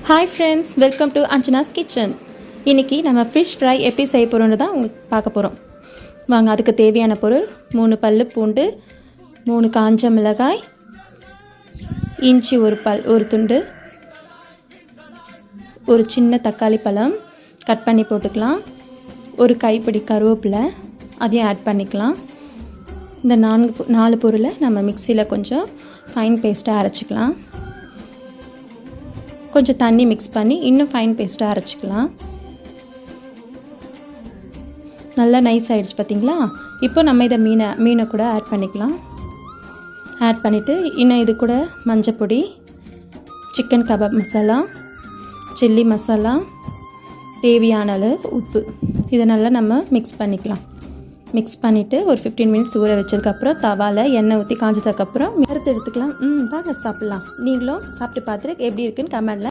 Hi friends, welcome to Anjana's kitchen. இன்றைக்கி நம்ம fish fry எப்படி செய்ய போகிறோன்னு தான் உங்களுக்கு பார்க்க போகிறோம். வாங்க, அதுக்கு தேவையான பொருள் 3 பல் பூண்டு, 3 காஞ்ச மிளகாய், இஞ்சி ஒரு துண்டு, ஒரு சின்ன தக்காளி பழம் கட் பண்ணி போட்டுக்கலாம், ஒரு கைப்பிடி கருவேப்பிலை அதையும் ஆட் பண்ணிக்கலாம். இந்த 4 பொருளை நம்ம மிக்சியில் கொஞ்சம் ஃபைன் பேஸ்ட்டாக அரைச்சிக்கலாம். கொஞ்சம் தண்ணி மிக்ஸ் பண்ணி இன்னும் ஃபைன் பேஸ்ட்டாக அரைச்சிக்கலாம். நல்லா நைஸ் ஆகிடுச்சு பார்த்திங்களா. இப்போ நம்ம இதை மீனை கூட ஆட் பண்ணிக்கலாம். ஆட் பண்ணிவிட்டு இன்னும் இது கூட மஞ்சப்பொடி, chicken kebab masala, chilli masala, தேவையான அளவு உப்பு, இதை நல்லா நம்ம மிக்ஸ் பண்ணிக்கலாம். மிக்ஸ் பண்ணிவிட்டு ஒரு 15 மினிட்ஸ் ஊற வச்சதுக்கப்புறம் தவாவில் எண்ணெய் ஊற்றி காஞ்சதுக்கப்புறம் வறுத்து எடுத்துக்கலாம். வாங்க சாப்பிட்லாம். நீங்களும் சாப்பிட்டு பார்த்துட்டு எப்படி இருக்குன்னு கமெண்டில்